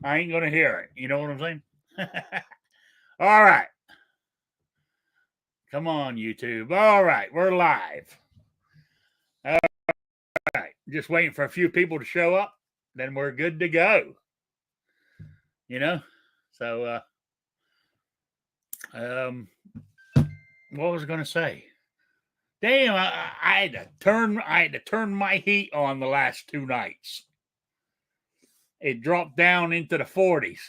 I ain't gonna hear it. You know what I'm saying? All right. Come on, YouTube. All right, we're live. All right. Just waiting for a few people to show up. Then we're good to go. You know? So what was I gonna say? Damn, I had to turn my heat on the last 2 nights. It dropped down into the 40s.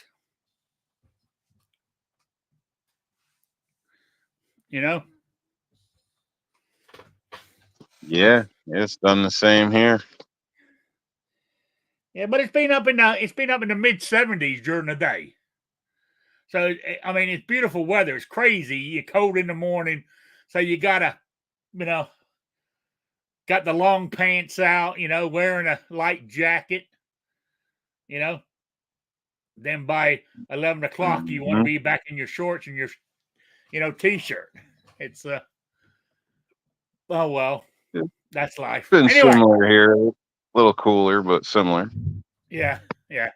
You know? Yeah, it's done the same here. Yeah, but it's been up in the mid 70s during the day. So I mean, it's beautiful weather. It's crazy. You're cold in the morning, so you gotta, you know, got the long pants out. Wearing a light jacket. You know, then by 11 o'clock, you want to Mhm. be back in your shorts and your, t-shirt. It's oh well, It's that's life. been Anyway, similar here, a little cooler, but similar. yeah, yeah.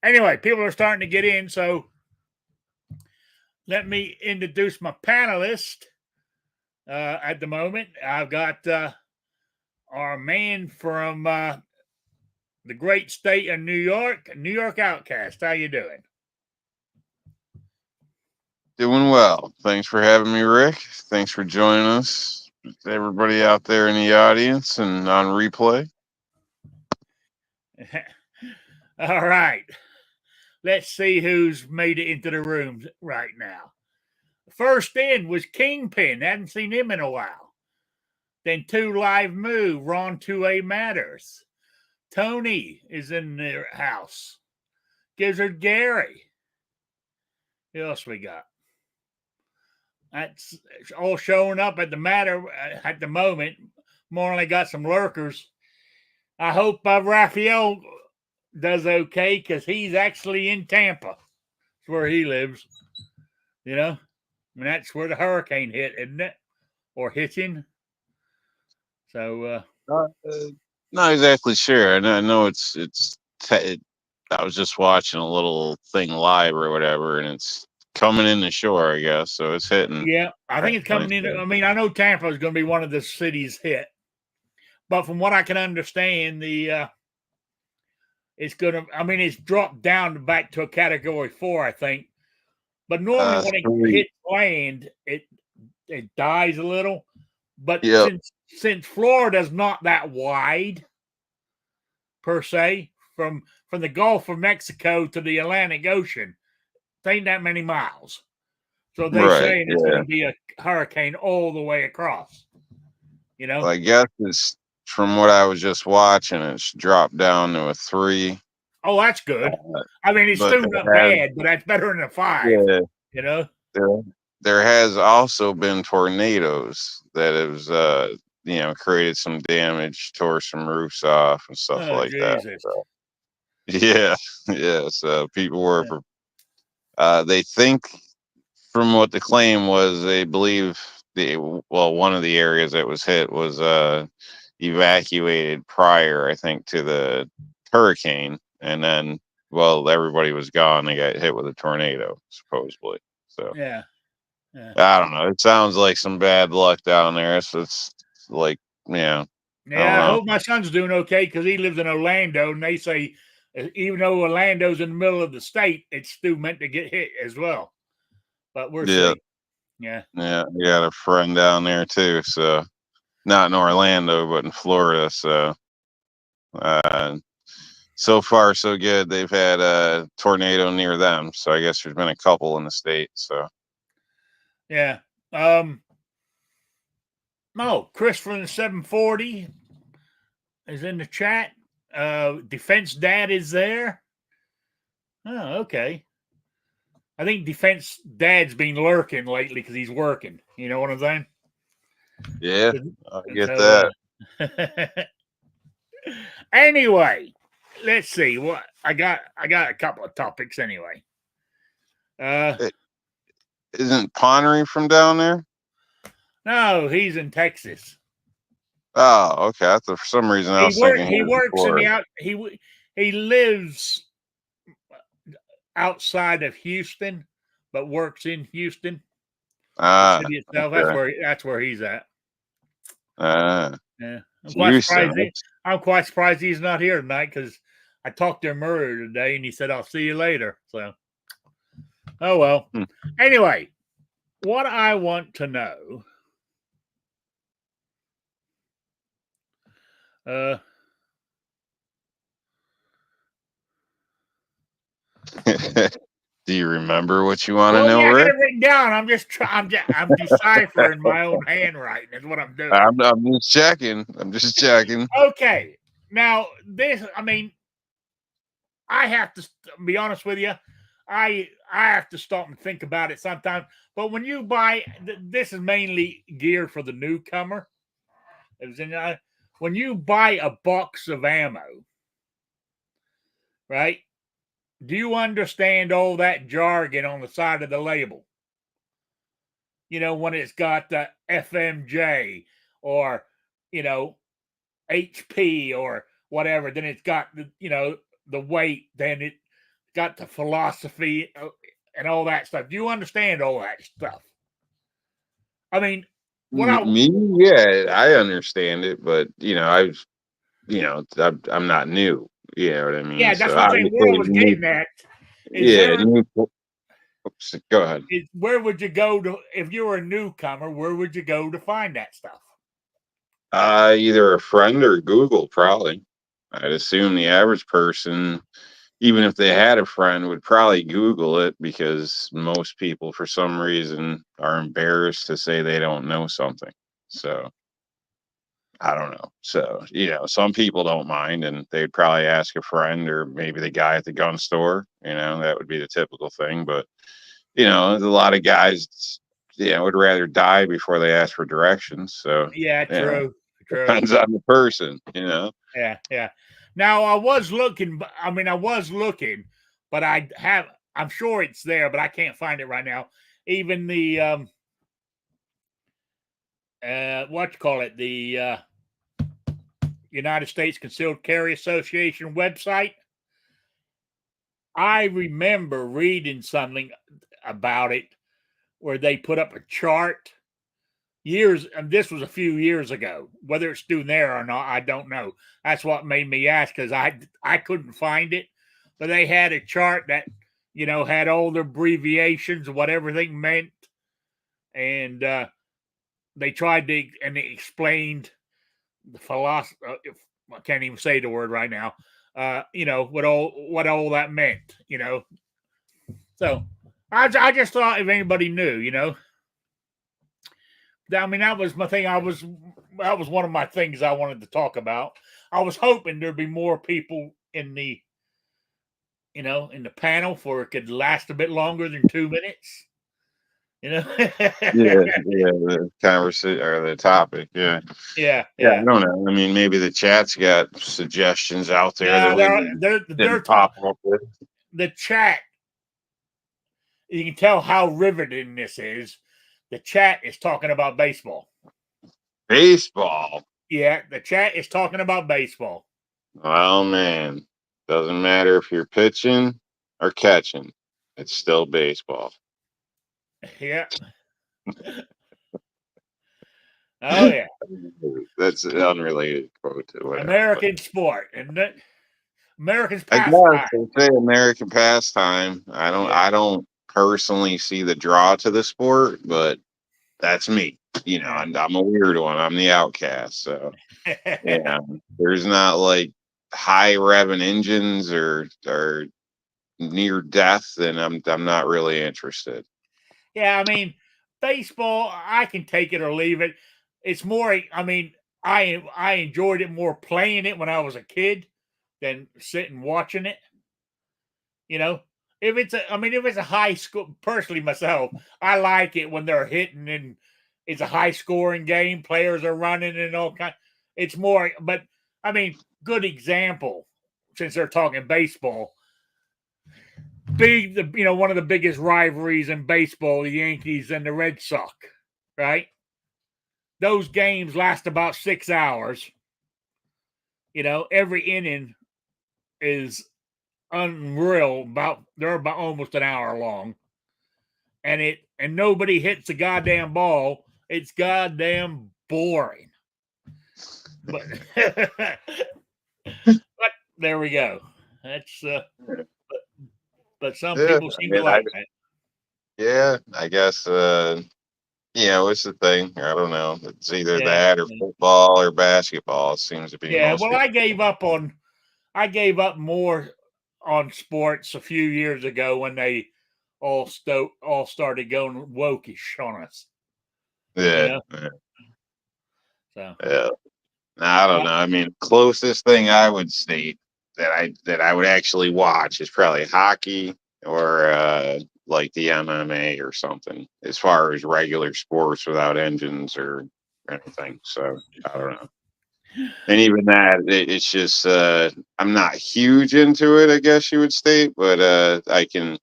Anyway, people are starting to get in, so let me introduce my panelist. At the moment, I've got our man from the great state of New York Outcast. How you doing? Doing well. Thanks for having me, Rick. Thanks for joining us, everybody out there in the audience and on replay. All right. Let's see who's made it into the room right now. First in was Kingpin. Hadn't seen him in a while. Then 2 Live Move, Ron 2A Matters. Tony is in the house. Gizzard Gary. Who else we got? That's all showing up at the matter at the moment. More only got some lurkers. I hope Raphael does okay because he's actually in Tampa. That's where he lives. I mean, that's where the hurricane hit, isn't it? Or hitting. So, Not exactly sure. I know I was just watching a little thing live or whatever, and it's coming in the shore, I guess. So it's hitting. yeah, I think it's coming in. I mean, I know Tampa is going to be one of the cities hit, but from what I can understand, it's going to. I mean, it's dropped down back to a Category 4, I think. But normally when it Three. hits land, it dies a little. But Yep. since Florida's not that wide per se, from the Gulf of Mexico to the Atlantic Ocean, it ain't that many miles. So they Right. saying it's going to be a hurricane all the way across. Well, I guess it's from what I was just watching, it's dropped down to a 3. Oh, that's good. I mean, it's But still not bad, but that's better than a 5. Yeah, there has also been tornadoes that has created some damage, tore some roofs off and stuff Oh, like that. Jesus. So, yeah, yeah. So people were, they think from what the claim was, they believe one of the areas that was hit was evacuated prior, I think, to the hurricane, and then everybody was gone. They got hit with a tornado, supposedly. So Yeah. I don't know. It sounds like some bad luck down there. So it's like, yeah. Yeah, I hope my son's doing okay because he lives in Orlando, and they say even though Orlando's in the middle of the state, it's still meant to get hit as well. But we'll see. Yeah. Yeah, I got a friend down there too. So not in Orlando, but in Florida. So so far so good. They've had a tornado near them. So I guess there's been a couple in the state. So yeah. Chris from the 740 is in the chat. Defense Dad is there. Oh, okay. I think Defense Dad's been lurking lately because he's working. You know what I'm saying? Yeah, I get that. Anyway, let's see what I got. I got a couple of topics anyway. Isn't Ponnery from down there? No, he's in Texas. Oh, okay. I thought for some reason I was thinking he works in the out. He lives outside of Houston, but works in Houston, the Ah, city itself. okay. That's where he's at. Ah, Yeah, I'm quite Houston. surprised. I'm quite surprised he's not here tonight because I talked to him earlier today, and he said, "I'll see you later." So, oh well. Hmm. Anyway, what I want to know. Uh, Do you remember what you want to well, know, yeah, I got Rick? it written down. I'm deciphering my own handwriting. Is what I'm doing. I'm just checking. I'm just checking. Okay, now this. I mean, I have to be honest with you. I have to stop and think about it sometimes. But when you buy, this is mainly geared for the newcomer. When you buy a box of ammo, right? Do you understand all that jargon on the side of the label? You know, when it's got the FMJ or, you know, HP or whatever, then it's got the weight, then it got the philosophy and all that stuff. Do you understand all that stuff? I mean, what I Me, yeah, I understand it, but I'm not new. You know what I mean? yeah, that's So what I'm saying. Where I obviously, was getting at is yeah, oops, go ahead. where would you go to if you were a newcomer? Where would you go to find that stuff? Either a friend or Google, probably. I'd assume the average person, even if they had a friend, would probably Google it because most people, for some reason, are embarrassed to say they don't know something. So I don't know. So, some people don't mind and they'd probably ask a friend or maybe the guy at the gun store, that would be the typical thing. But, there's a lot of guys, would rather die before they ask for directions. So, Yeah, yeah, true, true. depends on the person. Yeah, yeah. Now I was looking. I mean, I was looking, but I have. I'm sure it's there, but I can't find it right now. Even the what you call it, the United States Concealed Carry Association website. I remember reading something about it where they put up a chart years, and this was a few years ago. Whether it's still there or not, I don't know. That's what made me ask because I couldn't find it, but they had a chart that had all the abbreviations of what everything meant, and they tried to and they explained the philosophy. I can't even say the word right now. What all that meant. So I just thought if anybody knew. I mean, that was my thing. That was one of my things I wanted to talk about. I was hoping there'd be more people in the panel for it could last a bit longer than 2 minutes. Yeah, yeah, the conversation or the topic. Yeah. Yeah, Yeah, I yeah. don't know. I mean, maybe the chat's got suggestions out there that No, we they're didn't pop up with. the chat. You can tell how riveting this is. The chat is talking about baseball. Baseball. Yeah, the chat is talking about baseball. Well, man, doesn't matter if you're pitching or catching. It's still baseball. Yeah. Oh yeah. That's an unrelated quote to whatever. But American sport, and Americans I guess pastime. they say American pastime. Yeah. I don't personally see the draw to the sport, but that's me. Yeah. I'm a weird one. I'm the outcast. So yeah, there's not like high revving engines or near death, then I'm not really interested. Yeah, I mean, baseball, I can take it or leave it. It's more, I mean, I enjoyed it more playing it when I was a kid than sitting watching it. You know, if it's a high school, personally myself, I like it when they're hitting and it's a high scoring game. Players are running and all kind. It's more, but I mean, good example since they're talking baseball. One of the biggest rivalries in baseball, the Yankees and the Red Sox, right? Those games last about 6 hours. Every inning is unreal. They're about almost an hour long, and nobody hits the goddamn ball. It's goddamn boring. But but there we go. That's but some Yeah, people I seem to mean, like that. yeah, I guess, what's the thing? I don't know. It's either Yeah. that or football or basketball. It seems to be Yeah. most Well, people. I gave up more on sports a few years ago when they all started going wokish on us. You Yeah, know. yeah, So yeah. I don't know. I mean, closest thing I would state that I would actually watch is probably hockey or like the MMA or something, as far as regular sports without engines or anything. So I don't know. And even that, it's just I'm not huge into it, I guess you would state, but I can,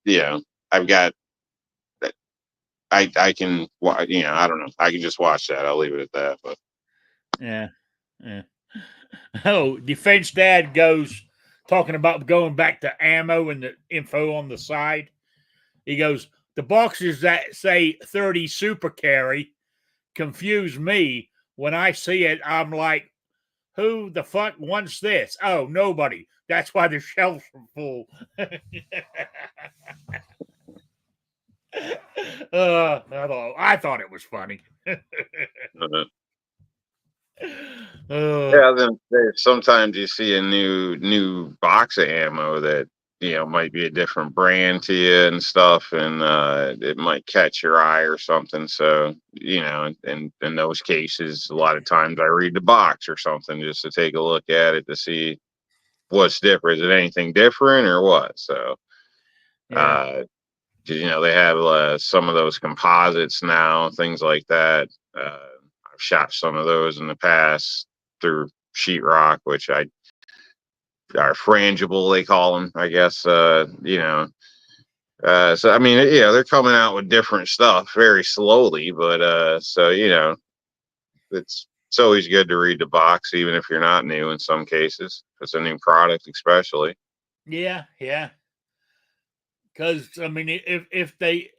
you know, I've got I can, I don't know, I can just watch that. I'll leave it at that. But yeah. Yeah. Oh, Defense Dad goes talking about going back to ammo and the info on the side. He goes, the boxes that say 30 super carry confuse me. When I see it, I'm like, who the fuck wants this? Oh, nobody. That's why the shelves are full. I thought it was funny. uh, uh, yeah, then sometimes you see a new box of ammo that might be a different brand to you and stuff, and it might catch your eye or something. So and in those cases, a lot of times I read the box or something just to take a look at it to see what's different. Is it anything different or what? So, yeah. uh, 'cause, they have some of those composites now, things like that. I've shot some of those in the past through sheetrock, which I are frangible, they call them, I guess. So I mean, they're coming out with different stuff very slowly, but so it's always good to read the box, even if you're not new. In some cases, if it's a new product, especially. Yeah. Yeah. Because, I mean, if they.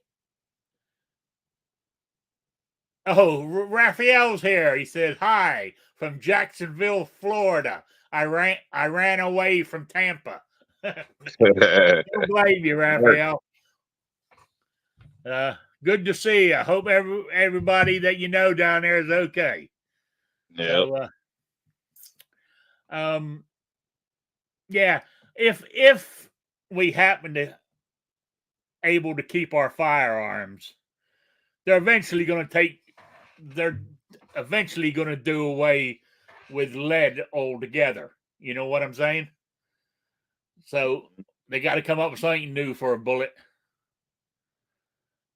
Oh, Raphael's here. He said, hi from Jacksonville, Florida. I ran away from Tampa. Don't blame you, Raphael. Good to see you. I hope everybody that you know down there is okay. Yep. So, um, yeah, if we happen to able to keep our firearms, they're eventually going to they're eventually going to do away with lead altogether. You know what I'm saying? So they got to come up with something new for a bullet.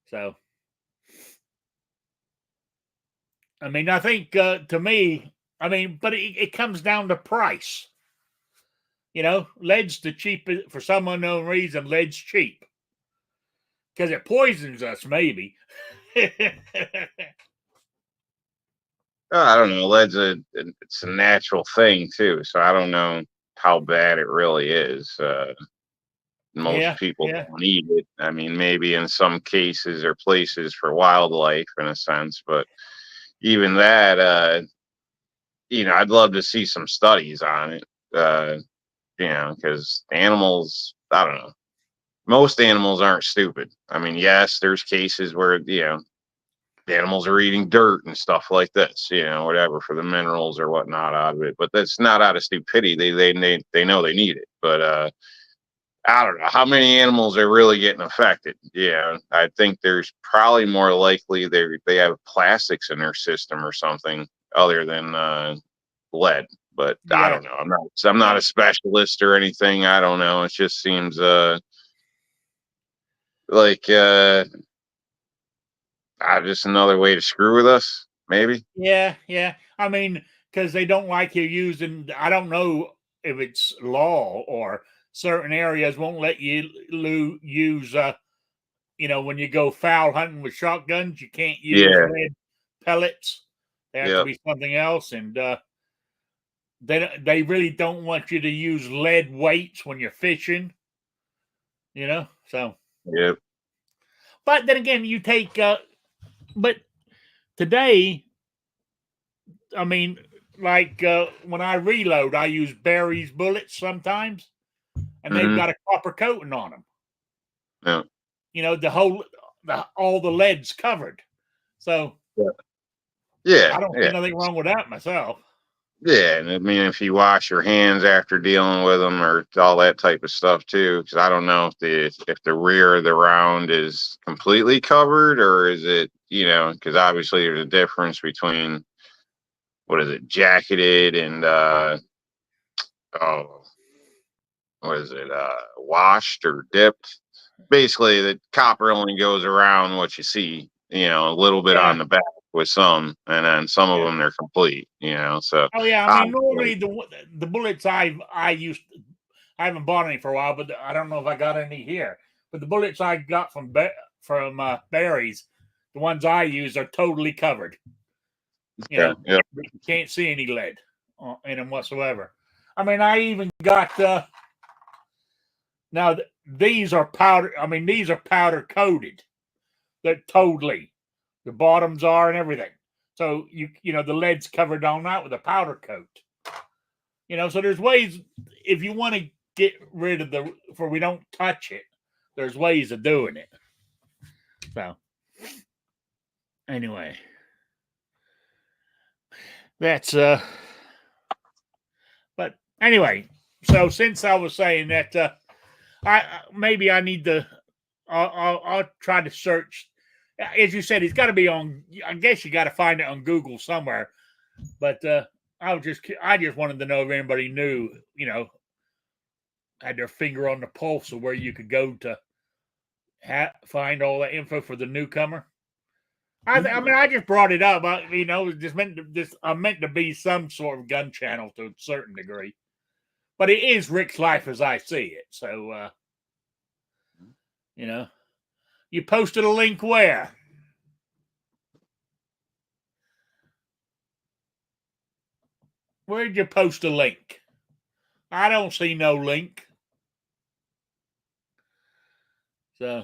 So, I mean, I think to me, I mean, but it comes down to price. Lead's the cheapest for some unknown reason. Lead's cheap because it poisons us, maybe. I don't know. Lead's it's a natural thing too, so I don't know how bad it really is. Most Yeah, people yeah, don't eat it. I mean, maybe in some cases or places for wildlife in a sense, but even that, I'd love to see some studies on it. Because animals, I don't know. Most animals aren't stupid. I mean, yes, there's cases where the animals are eating dirt and stuff like this, whatever for the minerals or whatnot out of it. But that's not out of stupidity. They know they need it. But I don't know how many animals are really getting affected. Yeah, I think there's probably more likely they have plastics in their system or something other than lead. But I yeah, don't know. I'm not yeah, a specialist or anything. I don't know. It just seems like just another way to screw with us, maybe. yeah, yeah. I mean, because they don't like you using. I don't know if it's law or certain areas won't let you use. When you go foul hunting with shotguns, you can't use Yeah. lead pellets. They have to Yep. be something else. And they really don't want you to use lead weights when you're fishing, so. Yep. But then again, you take but today, I mean, like when I reload, I use Barry's bullets sometimes, and they've got a copper coating on them. Yeah. All the lead's covered. So Yeah. I don't see nothing wrong with that myself. Yeah, and I mean, if you wash your hands after dealing with them, or all that type of stuff too, because I don't know if the rear of the round is completely covered, or is it, because obviously there's a difference between, what is it, jacketed and oh, what is it, washed or dipped. Basically, the copper only goes around what you see, a little bit on the back with some, and then some of them they're complete, so. Oh yeah, I mean, normally the bullets I haven't bought any for a while, but I don't know if I got any here. But the bullets I got from Barry's, the ones I use are totally covered. You can't see any lead in them whatsoever. I mean, I even got now these are powder. I mean, these are powder coated. They're totally, the bottoms are and everything. So the lead's covered on that with a powder coat. So there's ways, if you want to get rid of we don't touch it, there's ways of doing it. So anyway, that's but anyway, so since I was saying that, I need to, I'll try to search. As you said, it's got to be on. I guess you got to find it on Google somewhere. But I just wanted to know if anybody knew, had their finger on the pulse of where you could go to find all that info for the newcomer. I mean, I just brought it up. I meant to be some sort of gun channel to a certain degree, but it is Rick's life as I see it. So, you posted a link where? Where did you post a link? I don't see no link. So,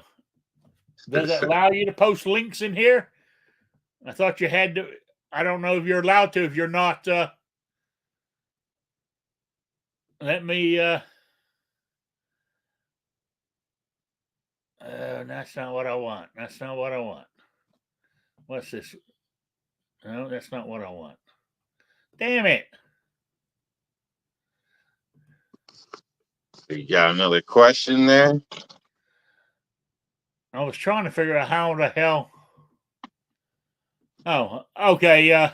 does it allow you to post links in here? I thought you had to. I don't know if you're allowed to if you're not. Let me. That's not what I want. That's not what I want. What's this? No, that's not what I want. Damn it. You got another question there? I was trying to figure out how the hell. Oh, okay.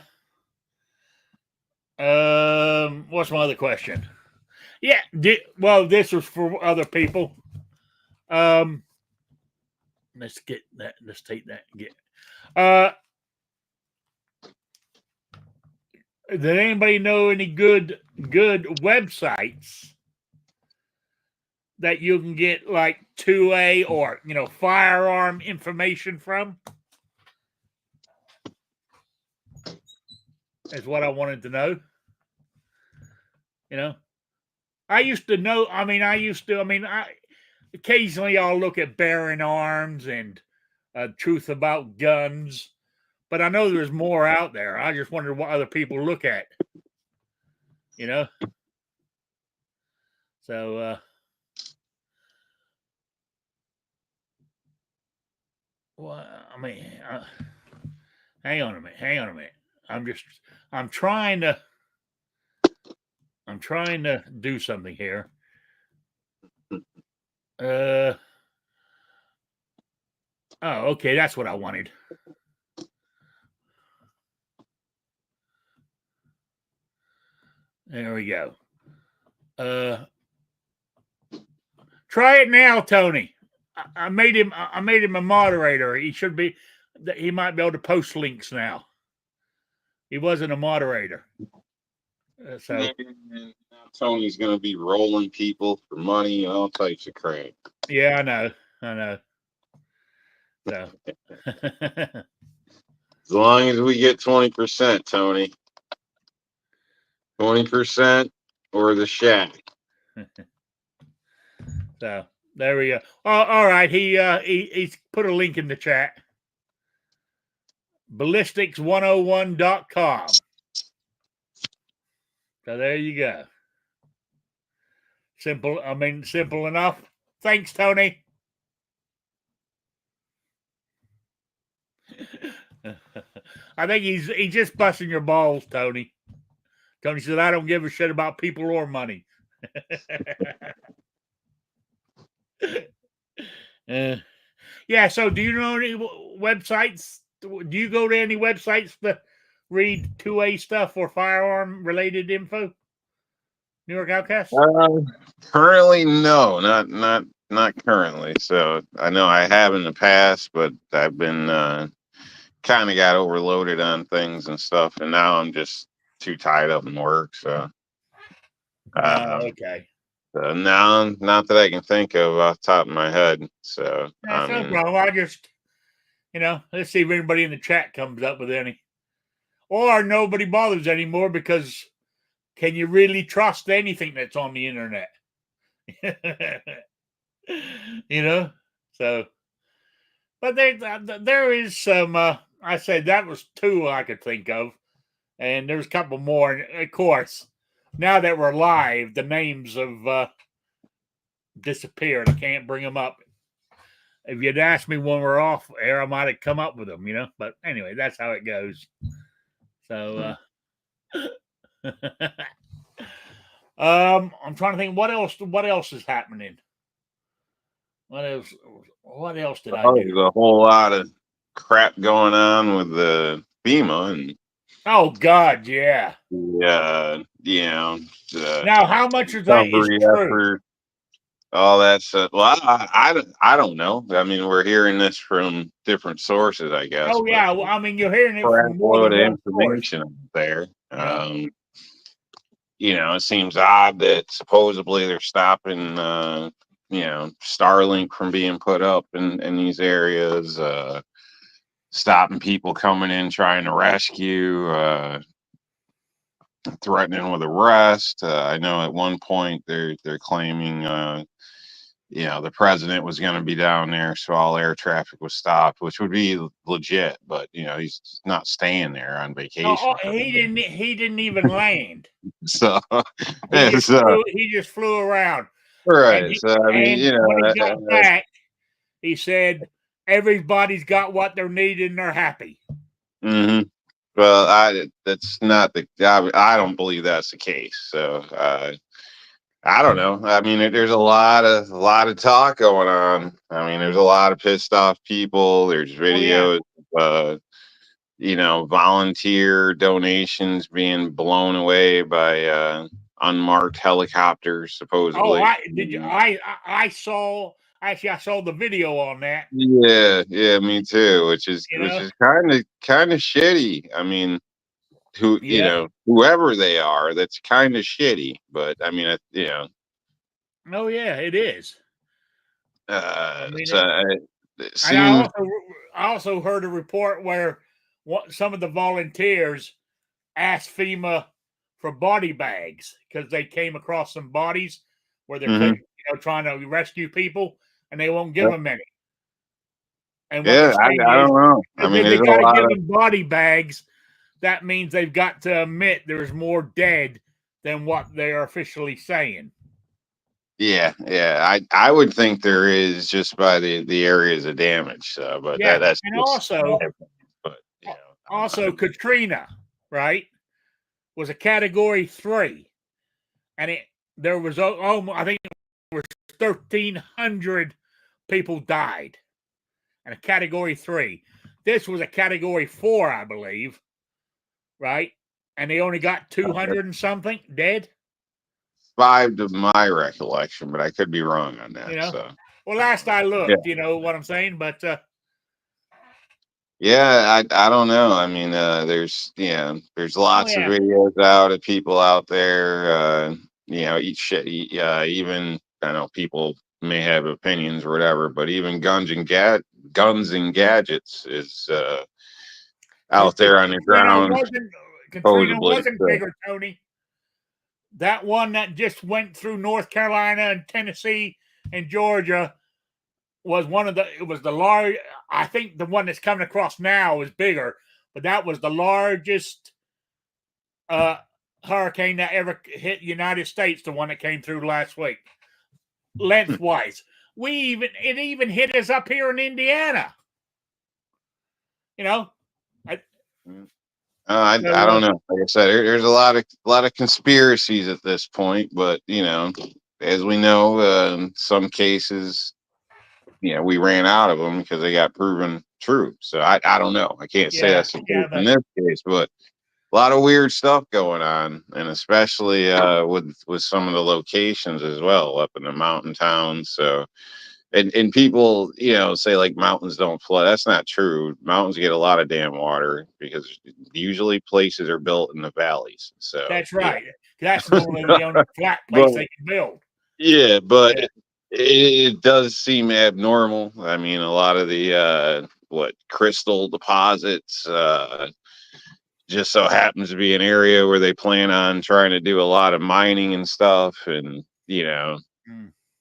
What's my other question? Yeah. Well, this was for other people. Let's get that. Let's take that. Did anybody know any good websites that you can get like 2A or firearm information from? Is what I wanted to know. I used to know. I mean, occasionally I'll look at Bearing Arms and Truth About Guns, but I know there's more out there. I just wondered what other people look at. So, well, I mean, hang on a minute. I'm trying to do something here. Oh, okay, that's what I wanted. There we go. Try it now, Tony. I made him a moderator. He might be able to post links now. He wasn't a moderator. So Tony's going to be rolling people for money and all types of crap. Yeah, I know. So as long as we get 20%, Tony. 20% or the shack. So there we go. Oh, all right. He's put a link in the chat. Ballistics101.com. So there you go. Simple. I mean, simple enough. Thanks, Tony. I think he's just busting your balls, Tony. Tony said, I don't give a shit about people or money. Yeah, so do you know any websites? Do you go to any websites to read 2A stuff or firearm related info? New York Outcast? Currently, no, not currently. So I know I have in the past, but I've been kind of got overloaded on things and stuff, and now I'm just too tied up in work. So, okay. Now, not that I can think of off the top of my head. So, That's no problem. I just, let's see if anybody in the chat comes up with any. Or nobody bothers anymore because can you really trust anything that's on the internet? So, but there is some, I said that was two I could think of. And there's a couple more. And of course, now that we're live, the names have disappeared. I can't bring them up. If you'd asked me when we're off air, I might have come up with them, But anyway, that's how it goes. So, I'm trying to think what else is happening. What else did I do? There's a whole lot of crap going on with the FEMA and. Oh God, yeah. Yeah, now, how much of that is true? Effort, all that stuff. Well, I don't know. I mean, we're hearing this from different sources, I guess. Oh yeah, well, I mean, you're hearing it from more than one information out there. It seems odd that supposedly they're stopping, Starlink from being put up in these areas. Stopping people coming in trying to rescue. Threatening with arrest. I know at one point they're claiming, the president was going to be down there, so all air traffic was stopped, which would be legit. But he's not staying there on vacation. Oh, he didn't even land. So he just flew around. Right. And so I mean, when he got back, he said everybody's got what they're needing and they're happy. Mm-hmm. Well, that's not the. I don't believe that's the case. So I don't know. I mean, there's a lot of talk going on. I mean, there's a lot of pissed off people. There's videos, volunteer donations being blown away by unmarked helicopters, supposedly. Oh, I saw. Actually, I saw the video on that. Yeah, me too. Which is kind of shitty. I mean, whoever they are, that's kind of shitty. But I mean, Oh yeah, it is. I also heard a report where some of the volunteers asked FEMA for body bags because they came across some bodies where they're trying to rescue people, and they won't give them any. And I don't know. I mean, they got to give them body bags. That means they've got to admit there's more dead than what they are officially saying. Yeah. I would think there is just by the areas of damage. But that's and also Katrina, right, was a Category 3, and there was I think it was 1,300 people died, and a Category 3. This was a Category 4, I believe, right? And they only got 200 and something dead. 5 to my recollection, but I could be wrong on that. So. Well, last I looked, you know what I'm saying, but I don't know. I mean, there's lots of videos out of people out there. Even I know people may have opinions or whatever, but even guns and gadgets is out there on the ground. Katrina wasn't bigger, Tony. that one that just went through North Carolina and Tennessee and Georgia was it was the large, I think the one that's coming across now is bigger, but that was the largest hurricane that ever hit the United States, the one that came through last week, lengthwise. It even hit us up here in Indiana. You know, I don't know. Like I said, there's a lot of conspiracies at this point, but as we know, in some cases, we ran out of them because they got proven true. So I don't know. I can't say that's the case in this case, but a lot of weird stuff going on, and especially with some of the locations as well up in the mountain towns. So. And people, say like mountains don't flood. That's not true. Mountains get a lot of damn water because usually places are built in the valleys. So that's right. That's normally the only flat place they can build. Yeah, but it does seem abnormal. I mean, a lot of the crystal deposits just so happens to be an area where they plan on trying to do a lot of mining and stuff, and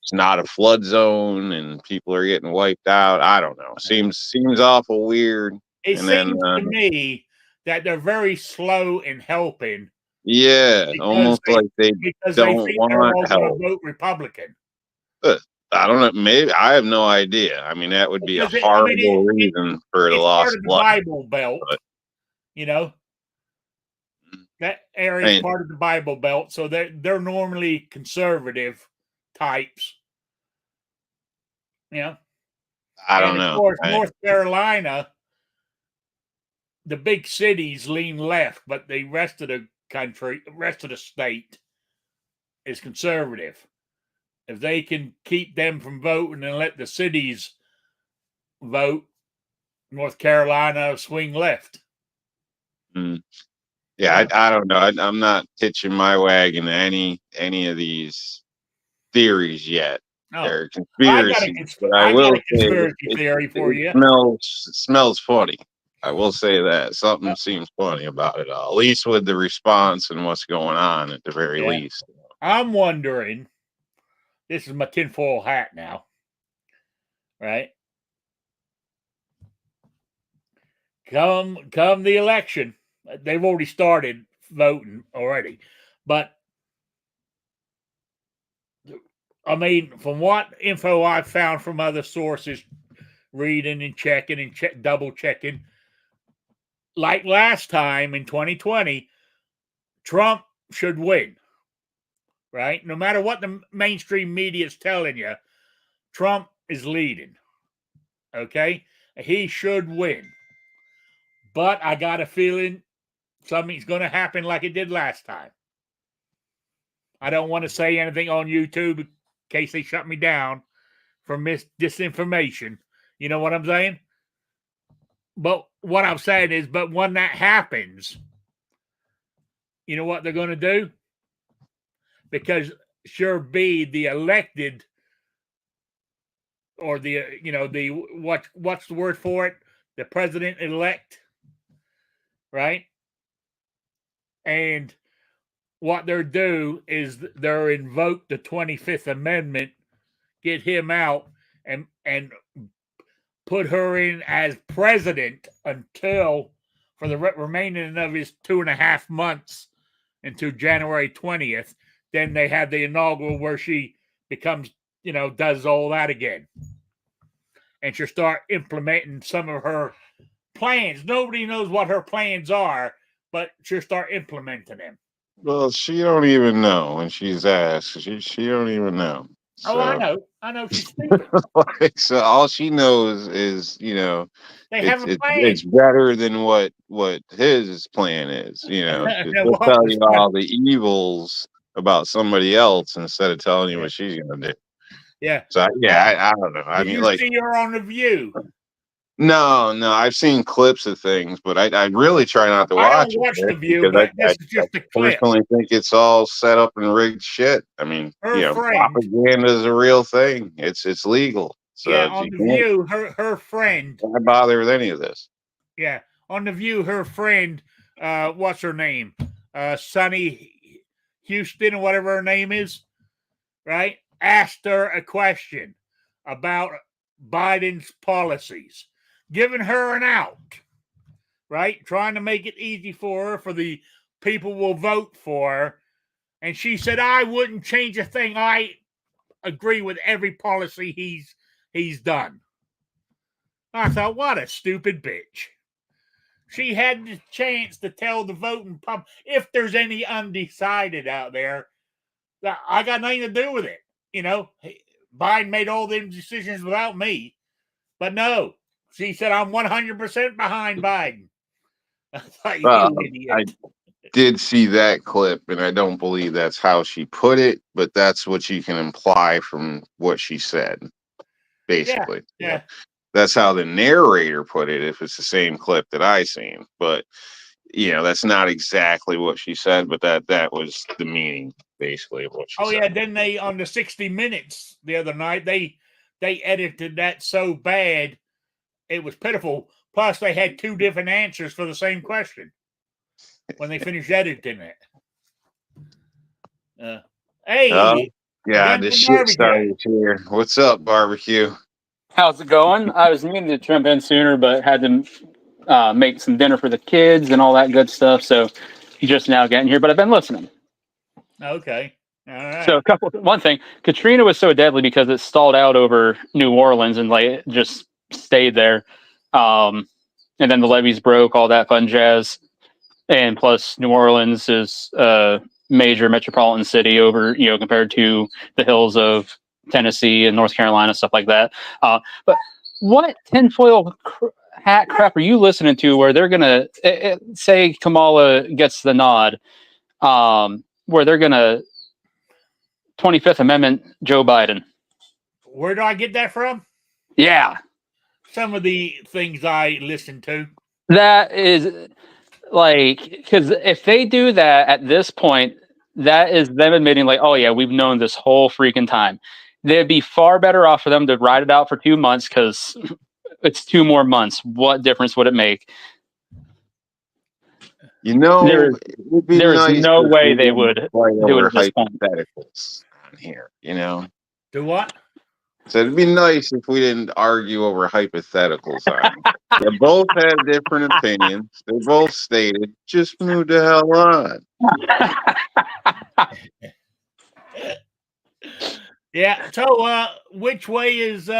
it's not a flood zone, and people are getting wiped out. I don't know. Seems awful weird. It seems to me that they're very slow in helping. Yeah, almost like they don't want help. Vote Republican. I don't know. Maybe I have no idea. I mean, that would be a horrible reason for the loss of life. Bible Belt, that area is part of the Bible Belt, so they're normally conservative types. I don't know. Of course, North Carolina, the big cities lean left, but the rest of the country, rest of the state is conservative. If they can keep them from voting and let the cities vote, North Carolina swing left. Yeah, I don't know. I'm not pitching my wagon to any of these theories yet. They're conspiracies. I will say conspiracy theory for you. It smells funny. I will say that something seems funny about it all, at least with the response and what's going on at the very least. I'm wondering, this is my tinfoil hat now, right? Come the election, they've already started voting already, but I mean, from what info I've found from other sources, reading and checking and double checking, like last time in 2020, Trump should win, right? No matter what the mainstream media is telling you, Trump is leading, okay? He should win. But I got a feeling something's going to happen like it did last time. I don't want to say anything on YouTube in case they shut me down for disinformation. You know what I'm saying? But what I'm saying is, but when that happens, you know what they're going to do? Because sure be the elected or what's the word for it? The president-elect, right? And what they'll do is they'll invoke the 25th Amendment, get him out, and put her in as president until for the remaining of his 2.5 months until January 20th. Then they have the inaugural where she becomes, does all that again. And she'll start implementing some of her plans. Nobody knows what her plans are, but she'll start implementing them. Well, she don't even know when she's asked. She don't even know. So, I know she's stupid. So all she knows is, they have a plan. It's better than what his plan is. She'll tell you all the evils about somebody else instead of telling you what she's gonna do. Yeah. So I don't know. I mean, see her on The View? No, I've seen clips of things, but I really try not to watch. I don't watch The View, but this is just a clip. I personally think it's all set up and rigged shit. I mean, propaganda is a real thing. It's legal. So on The View, her friend. Why bother with any of this? Yeah, on The View, her friend, what's her name? Sunny Houston or whatever her name is, right, asked her a question about Biden's policies, giving her an out, right, trying to make it easy for her, for the people will vote for her. And she said, I wouldn't change a thing. I agree with every policy he's done. I thought, what a stupid bitch. She had the chance to tell the voting public, if there's any undecided out there, that I got nothing to do with it. You know, Biden made all them decisions without me. But no, she said, I'm 100% behind Biden. I thought, you idiot. I did see that clip, and I don't believe that's how she put it, but that's what you can imply from what she said, basically. Yeah. That's how the narrator put it, if it's the same clip that I seen. But, you know, that's not exactly what she said, but that was the meaning, basically, of what she said. Yeah, then they, on the 60 Minutes the other night, they edited that so bad, it was pitiful. Plus, they had two different answers for the same question when they finished editing it. Hey. Yeah, this shit started here. What's up, Barbecue? How's it going? I was meaning to jump in sooner, but had to make some dinner for the kids and all that good stuff. So just now getting here, but I've been listening. Okay. All right. So one thing, Katrina was so deadly because it stalled out over New Orleans and like just stayed there. And then the levees broke, all that fun jazz. And plus New Orleans is a major metropolitan city over, compared to the hills of Tennessee and North Carolina, stuff like that. But what tinfoil hat crap are you listening to where they're going to say Kamala gets the nod, where they're going to 25th Amendment Joe Biden? Where do I get that from? Yeah. Some of the things I listen to. That is like, because if they do that at this point, that is them admitting like, oh yeah, we've known this whole freaking time. They'd be far better off for them to ride it out for 2 months because it's 2 more months. What difference would it make? There's no way they would do it at this point. Hypotheticals on here, Do what? So it'd be nice if we didn't argue over hypotheticals on it. They both have different opinions. They both stated, just move the hell on. Yeah. So, which way is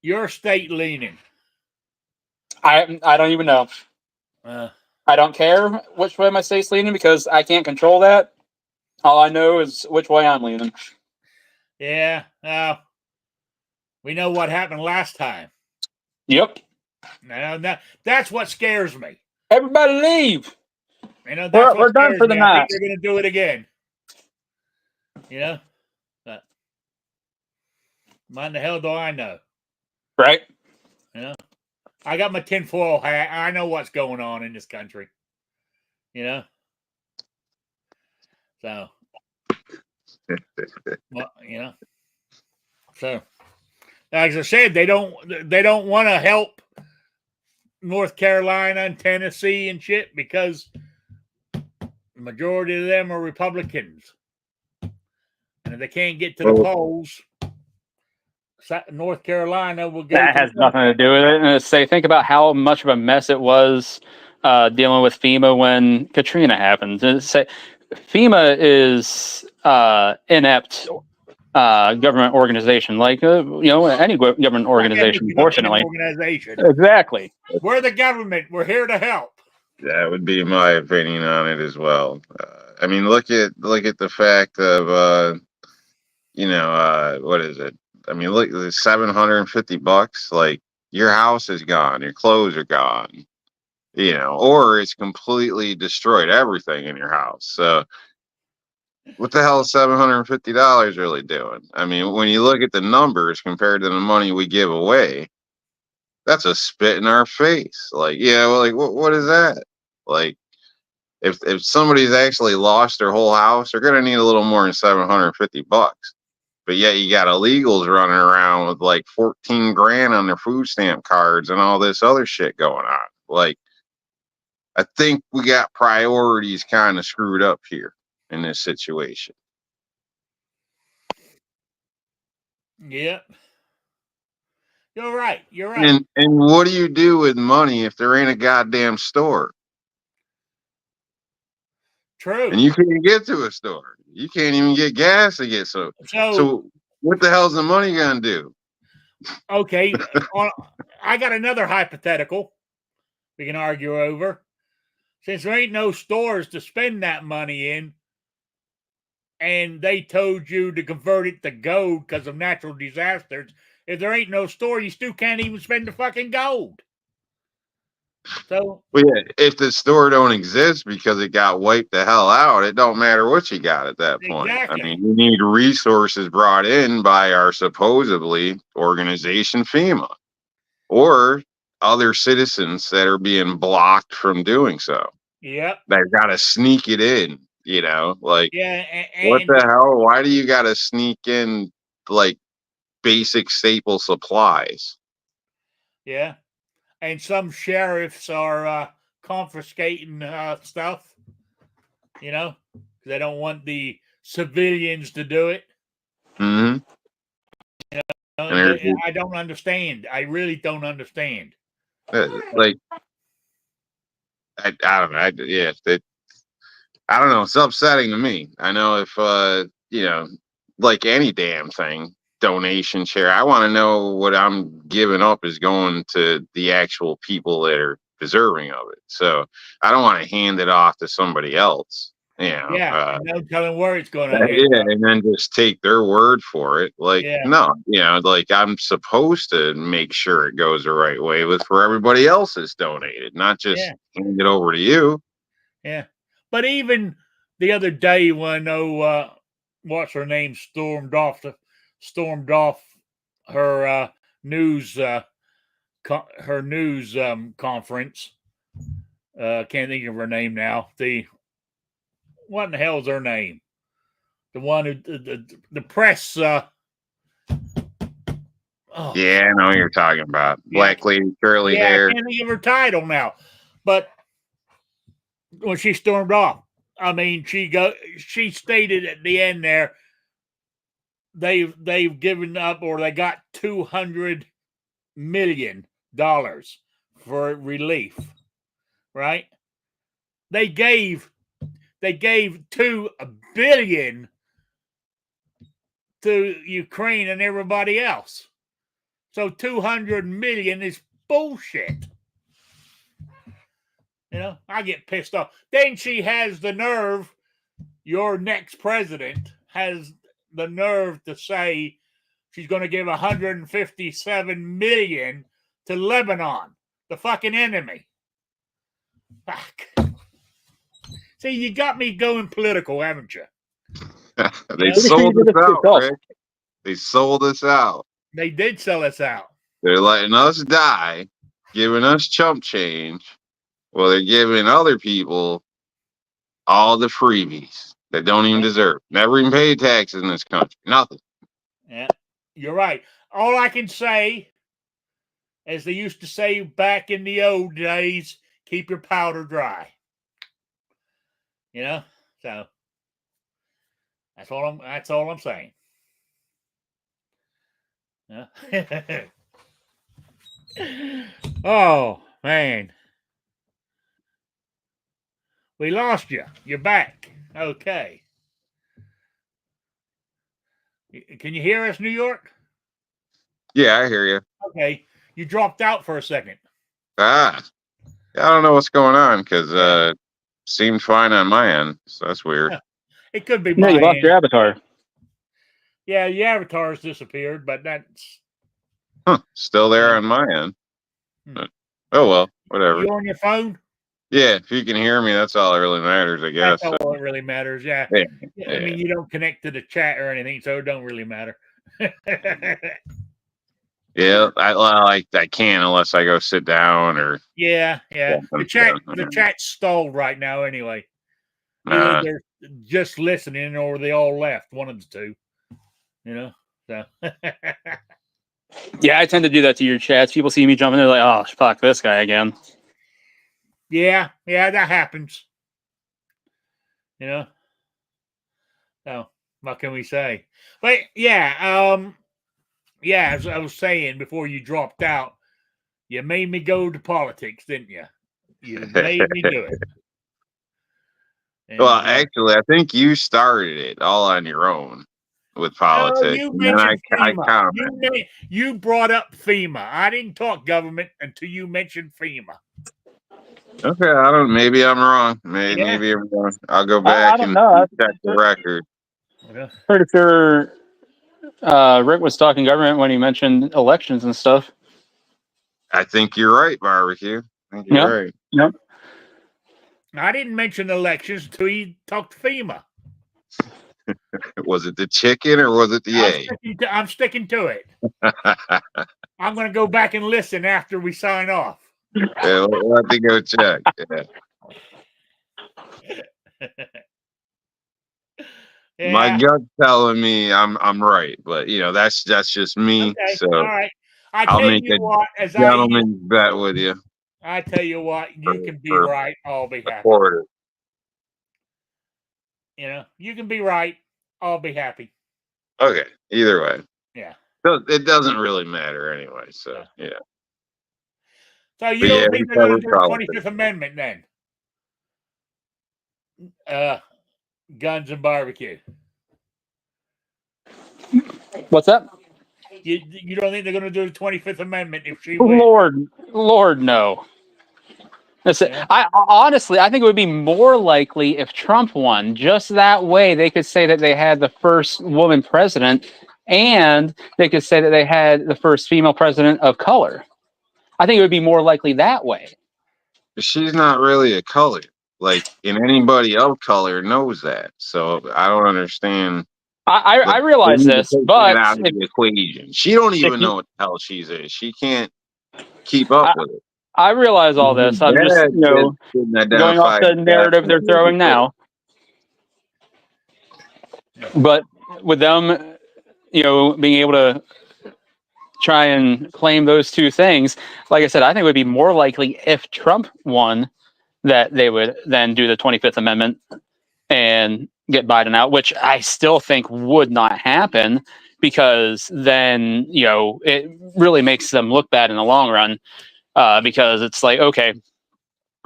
your state leaning? I don't even know. I don't care which way my state's leaning because I can't control that. All I know is which way I'm leaning. Yeah. We know what happened last time. Yep. Now, that's what scares me. Everybody leave. We're done for the night. I think they're going to do it again. What the hell do I know? Right. I got my tinfoil hat. I know what's going on in this country. So, So, as I said, they don't want to help North Carolina and Tennessee and shit because the majority of them are Republicans. And if they can't get to the polls, North Carolina will get. That has nothing to do with it. And think about how much of a mess it was dealing with FEMA when Katrina happened. FEMA is inept government organization, like any government organization. Fortunately, exactly. We're the government. We're here to help. That would be my opinion on it as well. I mean, look at the fact of what is it? I mean, look, it's $750. Like, your house is gone, your clothes are gone, or it's completely destroyed everything in your house. So, what the hell is $750 really doing? I mean, when you look at the numbers compared to the money we give away, that's a spit in our face. Like, what is that? Like, if somebody's actually lost their whole house, they're gonna need a little more than $750. But yet you got illegals running around with like 14 grand on their food stamp cards and all this other shit going on. Like, I think we got priorities kind of screwed up here. in this situation. Yep. You're right. You're right. And what do you do with money if there ain't a goddamn store? True. And you can't get to a store. You can't even get gas to get so what the hell's the money gonna do? Okay. I got another hypothetical we can argue over. Since there ain't no stores to spend that money in, and they told you to convert it to gold because of natural disasters, if there ain't no store, you still can't even spend the fucking gold. So, well, yeah, if the store don't exist because it got wiped the hell out, it don't matter what you got at that point. Exactly. I mean, you need resources brought in by our supposedly organization FEMA or other citizens that are being blocked from doing so. Yep. They've got to sneak it in, like, yeah. what the hell? Why do you got to sneak in like basic staple supplies? Yeah. And some sheriffs are confiscating stuff, they don't want the civilians to do it. Mm-hmm. I don't understand. I really don't understand. Like, I don't know. I don't know. It's upsetting to me. I know if, like any damn thing, donation share, I want to know what I'm giving up is going to the actual people that are deserving of it. So I don't want to hand it off to somebody else. No telling where it's going to and then just take their word for it. Like, no, like I'm supposed to make sure it goes the right way for everybody else that's donated, not just hand it over to you. Yeah. But even the other day when what's her name stormed off her news conference. Can't think of her name now. What in the hell is her name? The one who the press. Yeah, I know what you're talking about. Black lady, curly hair. I can't think of her title now, but when she stormed off, I mean, she stated at the end there, they've given up, or they got $200 million for relief, right? They gave $2 billion to Ukraine and everybody else. So 200 million is bullshit. I get pissed off. Then she has the nerve, your next president has the nerve to say she's going to give 157 million to Lebanon, the fucking enemy. Fuck. See, you got me going political, haven't you? They sold us out, Rick. They sold us out. They did sell us out. They're letting us die, giving us chump change. Well, they're giving other people all the freebies that don't even deserve. Never even paid taxes in this country. Nothing. Yeah, you're right. All I can say, as they used to say back in the old days, keep your powder dry. So that's all I'm saying. Yeah. Oh man. We lost you. You're back. Okay. Can you hear us, New York? Yeah, I hear you. Okay. You dropped out for a second. I don't know what's going on because seemed fine on my end. So that's weird. Yeah. It could be my end. You lost your avatar. Yeah, the avatar's disappeared, but that's still there on my end. But, oh well, whatever. You on your phone? Yeah, if you can hear me, that's all that really matters, I guess. That's all that really matters, yeah. I mean, you don't connect to the chat or anything, so it don't really matter. Yeah, I can't unless I go sit down or. Yeah. The chat's stalled right now anyway. Either they're just listening or they all left. One of the two. So. Yeah, I tend to do that to your chats. People see me jumping, they're like, "Oh, fuck this guy again." Yeah, that happens. So what can we say? But yeah, as I was saying before you dropped out, you made me go to politics, didn't you? You made me do it. Well, And actually, I think you started it all on your own with no, politics, you and then mentioned I FEMA. commented. You brought up FEMA. I didn't talk government until you mentioned FEMA. Okay, I don't. Maybe I'm wrong. Yeah. Maybe I'm wrong. I'll go I back don't and know. check the record. Yeah. Pretty sure Rick was talking government when he mentioned elections and stuff. I think you're right, barbecue. I think Yep. you're right. Yep. I didn't mention elections until he talked FEMA. Was it the chicken or was it the egg? I'm sticking to it. I'm going to go back and listen after we sign off. Yeah, we'll have to go check. Yeah. My Yeah. gut's telling me I'm right, but that's just me. Okay. So All right. I'll make a gentleman's bet with you. I tell you what, you can be For right. I'll be a happy. quarter. You can be right. I'll be happy. Okay. Either way. Yeah. So it doesn't really matter anyway. So yeah. So you But don't yeah, think we they're going to covered do the politics. 25th Amendment then? Guns and barbecue. What's that? You don't think they're going to do the 25th Amendment if she wins? Lord, no. Yeah. I honestly, I think it would be more likely if Trump won. Just that way, they could say that they had the first woman president, and they could say that they had the first female president of color. I think it would be more likely that way. She's not really a color. Like, and anybody of color knows that. So I don't understand. I realize this, but out of the equation, she don't even know what the hell she's in. She can't keep up with it. I realize all this. I'm just going off the narrative they're throwing now. But with them, being able to try and claim those two things, like I said, I think it would be more likely if Trump won that they would then do the 25th Amendment and get Biden out, which I still think would not happen because then, it really makes them look bad in the long run because it's like, okay,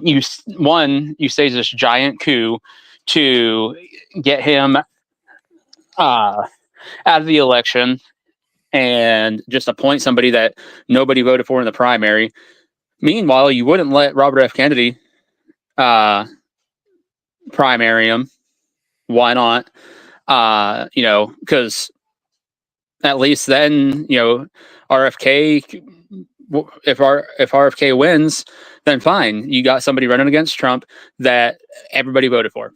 you stage this giant coup to get him out of the election and just appoint somebody that nobody voted for in the primary. Meanwhile, you wouldn't let Robert F. Kennedy primary him. Why not? Because at least then, RFK, if RFK wins, then fine. You got somebody running against Trump that everybody voted for.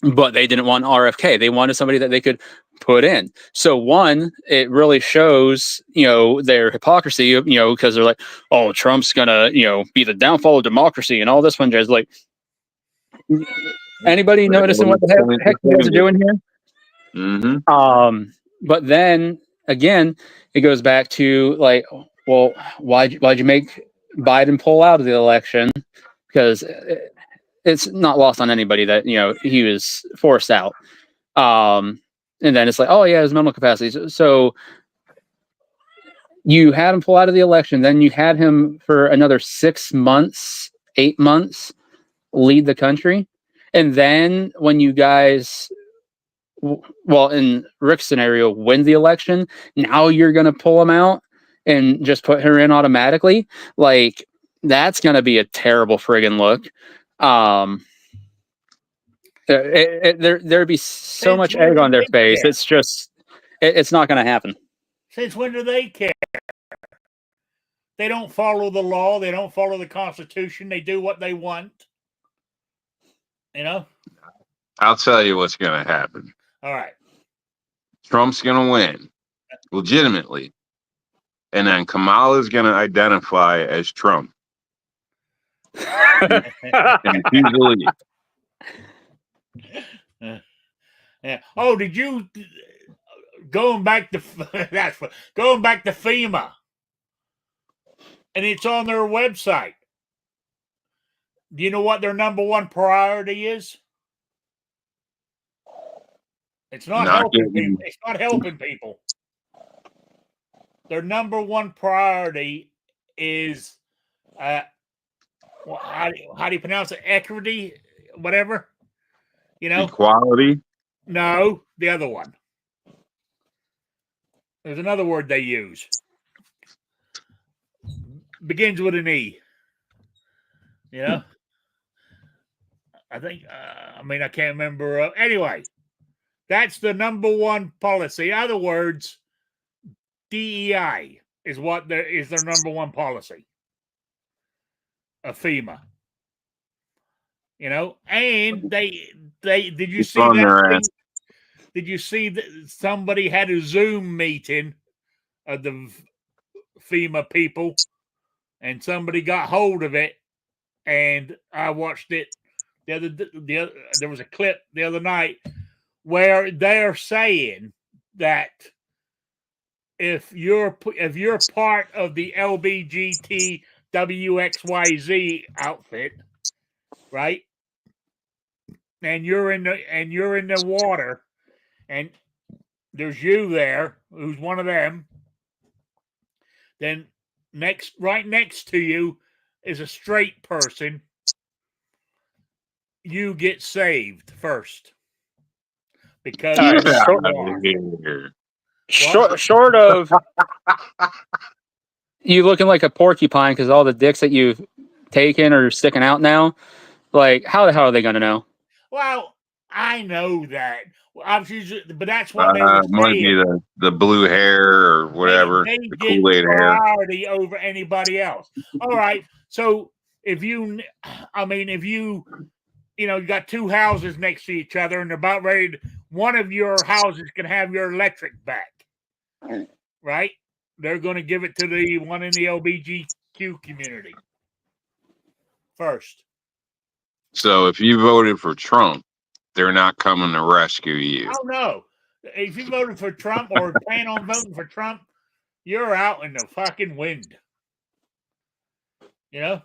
But they didn't want RFK. They wanted somebody that they could put in. So one, it really shows, their hypocrisy, because they're like, oh, Trump's gonna, be the downfall of democracy and all this one. Just like, anybody noticing what the heck you guys are doing here? Mm-hmm. But then again, it goes back to like, well, why'd you make Biden pull out of the election? Because it's not lost on anybody that he was forced out. And then it's like, oh yeah, his mental capacity. So you had him pull out of the election, then you had him for another 6 months, 8 months, lead the country, and then when you guys, well, in Rick's scenario, win the election, now you're gonna pull him out and just put her in automatically. Like that's gonna be a terrible friggin' look. There'd be so much egg on their face. Care? It's just, it's not going to happen. Since when do they care? They don't follow the law. They don't follow the Constitution. They do what they want. I'll tell you what's going to happen. All right. Trump's going to win legitimately. And then Kamala's going to identify as Trump. And she's the lead. Yeah. Oh, did you going back to FEMA? And it's on their website. Do you know what their number one priority is? It's not Not helping getting- people. It's not helping people. Their number one priority is how do you pronounce it? Equity, whatever. You know, Equality. no, the other one. There's another word they use. Begins with an E. You know, I think. I mean, I can't remember. Anyway, that's the number one policy. In other words, DEI is what their number one policy of FEMA. You know, and they did you It's see on their that? ass. Did you see that somebody had a Zoom meeting of the FEMA people, and somebody got hold of it, and I watched it there was a clip the other night where they're saying that if you're part of the LBGTWXYZ outfit, right? And you're in the water, and there's you there, who's one of them. Then right next to you is a straight person. You get saved first because All right, you're short- Here. short of you looking like a porcupine because all the dicks that you've taken are sticking out now. Like, how the hell are they going to know? Well, I know that. But that's what they were Might be saying. the blue hair or whatever. They the get Kool-Aid hair. priority over anybody else. All right. So if you got two houses next to each other and they're about ready to, one of your houses can have your electric back, right? They're going to give it to the one in the LBGQ community first. So if you voted for Trump, they're not coming to rescue you. Oh, no. If you voted for Trump or plan on voting for Trump, you're out in the fucking wind. You know?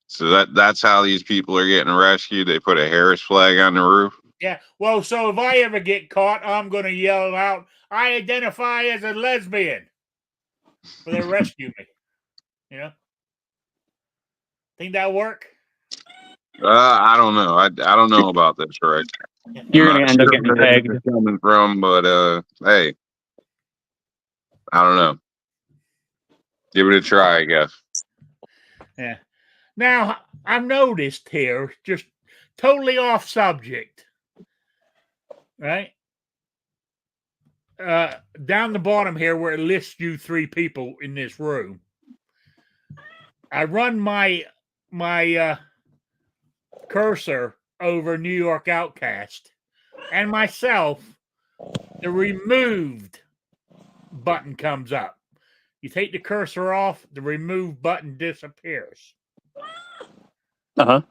So that's how these people are getting rescued. They put a Harris flag on the roof. Yeah. Well, so if I ever get caught, I'm going to yell out, I identify as a lesbian. But they rescue me. You know? Think that'll work? I don't know. I don't know about this, Rick. You're I'm going to not end up sure getting where this pegged. is coming from, but hey, I don't know. Give it a try, I guess. Yeah. Now, I've noticed here, just totally off subject, right? Down the bottom here where it lists you three people in this room, I run my cursor over New York Outcast and myself, the removed button comes up. You take the cursor off, the remove button disappears. Uh-huh.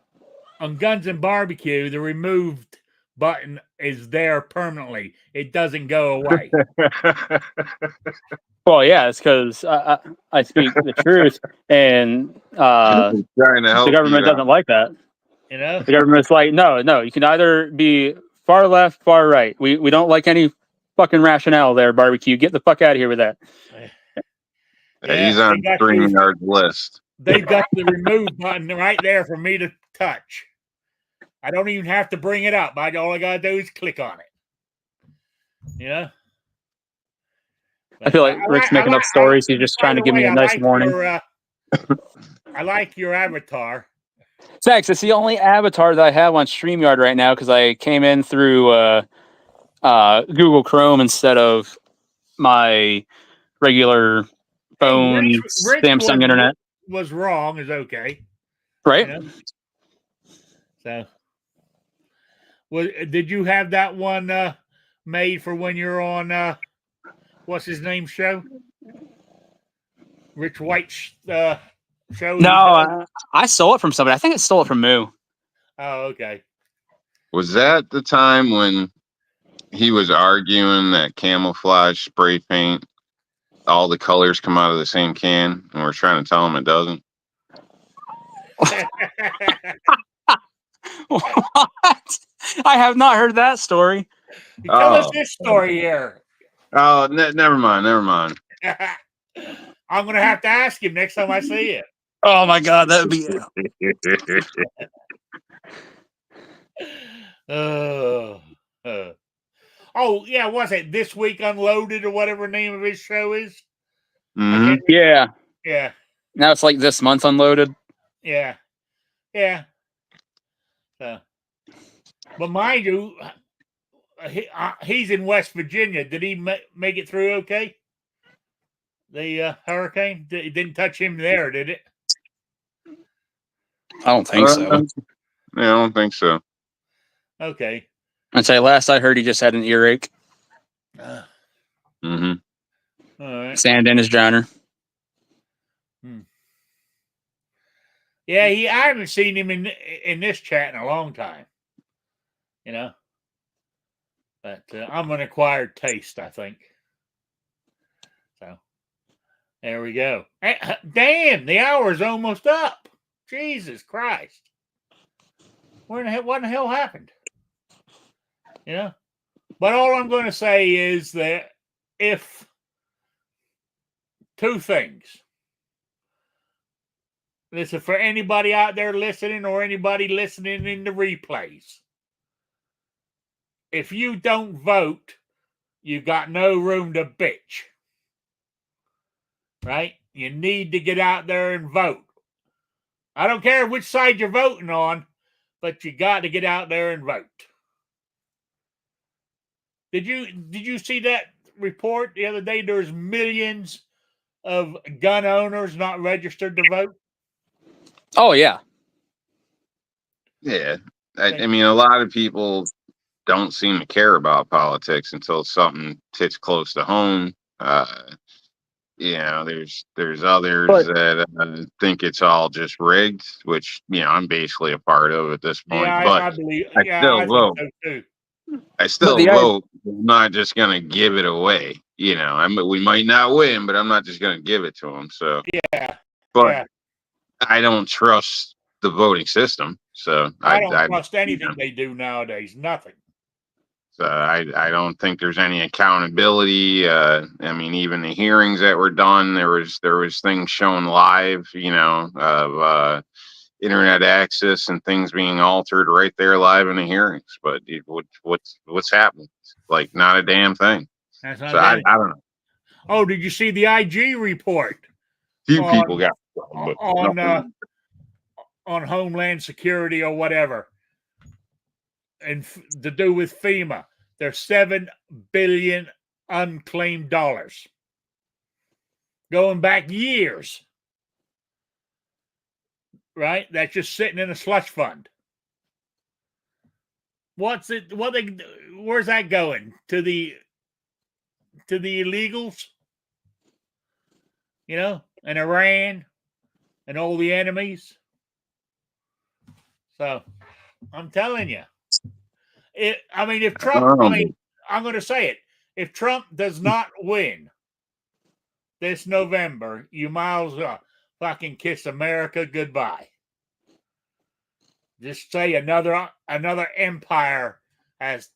On Guns and Barbecue, the removed button is there permanently. It doesn't go away. Well, yeah, it's because I speak the truth, and Trying to help the government you out. doesn't like that. You know? The government's like, no, you can either be far left, far right. We don't like any fucking rationale there, barbecue. Get the fuck out of here with that. Yeah, he's on StreamYard's list. They've got the remove button right there for me to touch. I don't even have to bring it up. All I gotta do is click on it. Yeah. I feel like Rick's making up stories. He's just trying to give me a nice warning. I like your avatar. Thanks. It's the only avatar that I have on StreamYard right now because I came in through Google Chrome instead of my regular phone Samsung internet. Was wrong is okay, right? You know? So, did you have that one made for when you're on what's his name show? Rich White show? No, I stole it from somebody. I think I stole it from Moo. Oh, okay. Was that the time when he was arguing that camouflage spray paint, all the colors come out of the same can, and we're trying to tell him it doesn't? What? I have not heard that story. Tell us Oh. this story here. Oh, never mind. Never mind. I'm gonna have to ask him next time I see him. Oh my god, that would be Oh yeah, was it This Week Unloaded or whatever the name of his show is? I Mhm. can't. yeah. Yeah, Now it's like this month unloaded. yeah. So, but mind you, he's in West Virginia. Did he make it through okay? The hurricane? It didn't touch him there, did it? I don't think so. Yeah, I don't think so. Okay. I'd say last I heard he just had an earache. Hmm. All right. Sand in his drowner. Yeah, I haven't seen him in this chat in a long time. You know, but I'm an acquired taste, I think. So there we go. Damn, the hour's almost up. Jesus Christ! What in the hell happened? You know. But all I'm going to say is that if two things. This is for anybody out there listening or anybody listening in the replays. If you don't vote, you got no room to bitch. Right? You need to get out there and vote. I don't care which side you're voting on, but you got to get out there and vote. Did you see that report the other day? There's millions of gun owners not registered to vote. Oh yeah. Yeah. I mean, a lot of people don't seem to care about politics until something hits close to home. There's others that think it's all just rigged, which I'm basically a part of at this point. Yeah, but I believe. I Yeah, still I vote. think so too. I still the vote. I'm not just gonna give it away. We might not win, but I'm not just gonna give it to them. So Yeah, but yeah. I don't trust the voting system. So I don't trust anything they do nowadays. Nothing. So I don't think there's any accountability. I mean, even the hearings that were done, there was things shown live, of internet access and things being altered right there live in the hearings. But what's happening? Like not a damn thing. That's not So I don't know. Oh, did you see the IG report? Few people got on Homeland Security or whatever, and to do with FEMA. There's $7 billion unclaimed dollars going back years. Right? That's just sitting in a slush fund. Where's that going? To the illegals? And Iran and all the enemies. So I'm telling you. If Trump, I'm going to say it. If Trump does not win this November, you might as well fucking kiss America goodbye. Just say another empire has,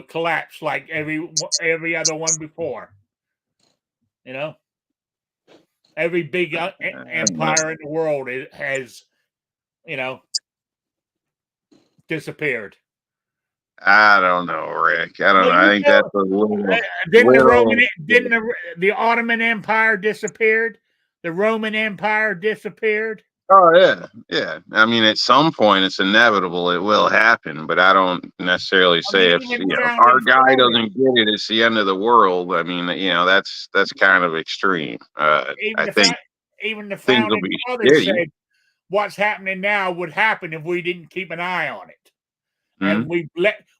collapsed like every other one before. Every big empire in the world has, disappeared. I don't know, Rick. I don't know. I think that's a little. Didn't the Ottoman Empire disappeared? The Roman Empire disappeared. Oh yeah. I mean, at some point, it's inevitable. It will happen, but I don't necessarily say if our guy doesn't get it, it's the end of the world. I mean, that's kind of extreme. I think even the things will founding be fathers shitty. said what's happening now would happen if we didn't keep an eye on it. And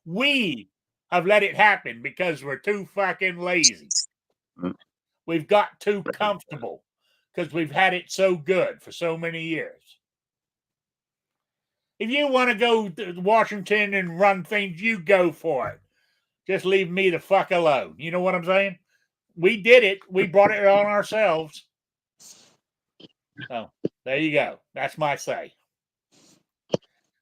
we have let it happen because we're too fucking lazy. We've got too comfortable because we've had it so good for so many years. If you want to go to Washington and run things, you go for it. Just leave me the fuck alone. You know what I'm saying? We did it. We brought it on ourselves. So there you go. That's my say.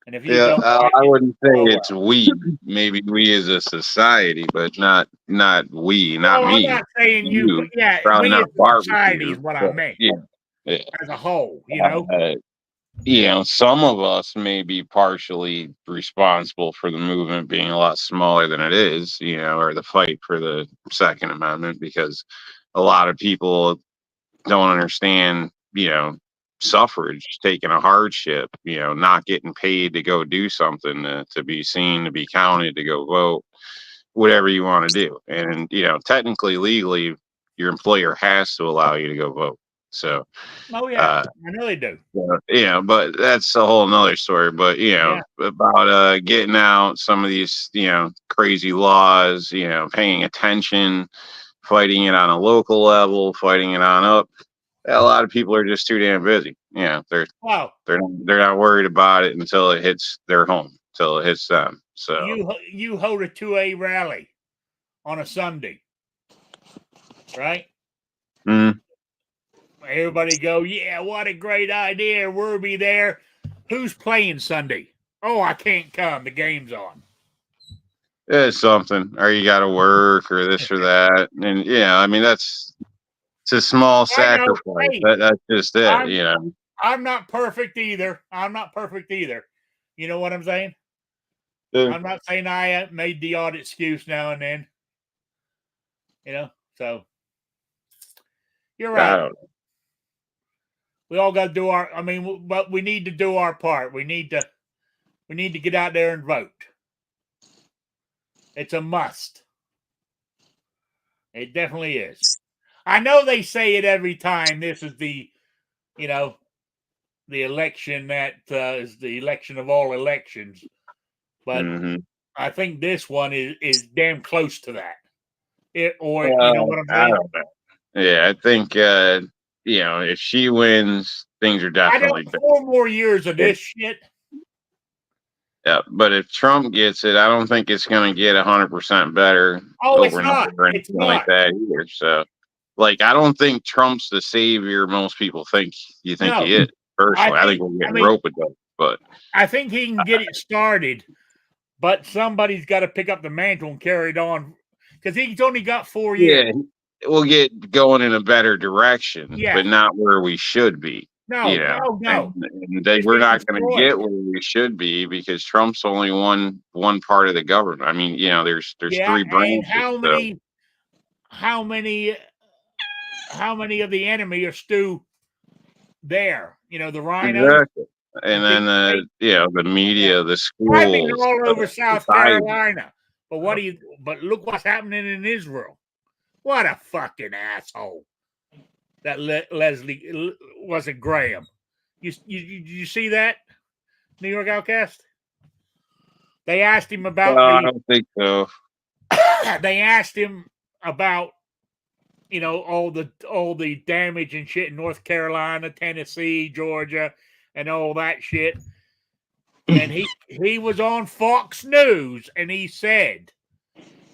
And if you Yeah, don't, like I it, wouldn't say oh it's we. Maybe we as a society, but not we, not well. I'm me. not saying you, but You yeah, probably we as not a society barbecue, is what I but meant yeah, yeah. as a whole. You know, Some of us may be partially responsible for the movement being a lot smaller than it is, or the fight for the Second Amendment, because a lot of people don't understand, suffrage, taking a hardship, not getting paid to go do something, to be seen, to be counted, to go vote, whatever you want to do. And, technically, legally, your employer has to allow you to go vote. So, oh yeah, I know they do. but that's a whole nother story. But, Yeah, about getting out some of these, crazy laws, paying attention, fighting it on a local level, fighting it on up. A lot of people are just too damn busy. wow. They're not worried about it until it hits their home, until it hits them. So You hold a 2A rally on a Sunday, right? mm, Everybody go, yeah, what a great idea. We'll be there. Who's playing Sunday? Oh, I can't come. The game's on. it's something, or you got to work, or this or that, and I mean it's a small I know. sacrifice. Hey, That's just it. I'm not perfect either. I'm not perfect either. You know what I'm saying? Yeah. I'm not saying I made the odd excuse now and then. So you're I right. don't know. We all got to do our. I mean, but we need to do our part. We need to get out there and vote. It's a must. It definitely is. I know they say it every time. This is the election that is the election of all elections. But I think this one is damn close to that. You know what I'm I saying? don't know. Yeah, I think if she wins, things are I definitely don't better. 4 more years of this shit. Yeah, but if Trump gets it, I don't think it's going to get 100% better Oh, it's overnight not. or It's anything like not. that either. So, I don't think Trump's the savior most people think you think No. he is. Personally, I think we're getting rope a dope. But I think he can get it started, but somebody's got to pick up the mantle and carry it on because he's only got 4 years. yeah, we'll get going in a better direction, Yeah. but not where we should be. No. And we're not going to get where we should be because Trump's only one part of the government. I mean, there's 3 branches. And how many of the enemy are still there? The rhinos. Exactly. And then the media, the Driving schools, all over South society. Carolina. But look what's happening in Israel. What a fucking asshole. That Leslie wasn't Graham. You see that? New York Outcast? They asked him about I don't think so. they asked him about all the damage and shit in North Carolina, Tennessee, Georgia, and all that shit. And he was on Fox News and he said,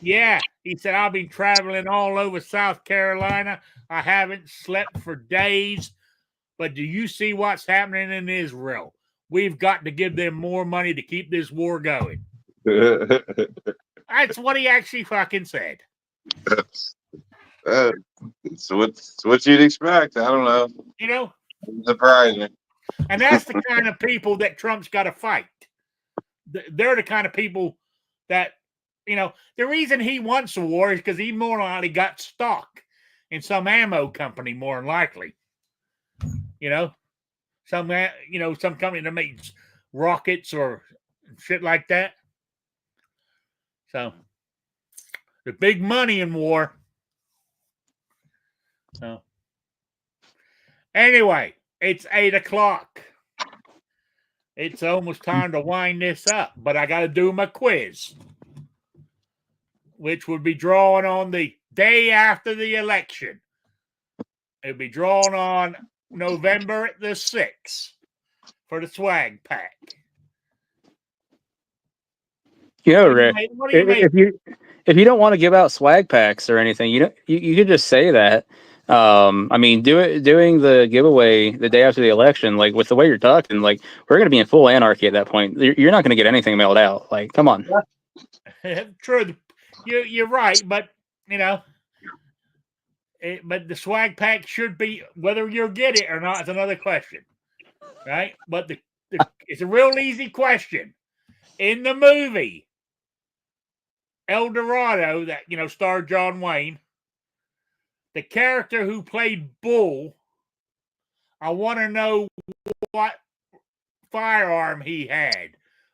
I've been traveling all over South Carolina. I haven't slept for days. But do you see what's happening in Israel? We've got to give them more money to keep this war going. That's what he actually fucking said. It's what you'd expect. I don't know. Surprising. And that's the kind of people that Trump's got to fight. They're the kind of people that, the reason he wants a war is because he more than likely got stock in some ammo company, more than likely. Some company that makes rockets or shit like that. So the big money in war. So anyway, it's 8:00. It's almost time to wind this up, but I got to do my quiz, which would be drawn on the day after the election. It'll be drawn on November the 6th for the swag pack. Rick, what do you mean? if you don't want to give out swag packs or anything, you could just say that. I mean, doing the giveaway the day after the election, like with the way you're talking, like we're gonna be in full anarchy at that point. You're not gonna get anything mailed out. Like, come on. True. You're right, but you know, but the swag pack should be, whether you'll get it or not is another question, right? But it's a real easy question. In the movie El Dorado, that starred John Wayne, the character who played Bull, I want to know what firearm he had,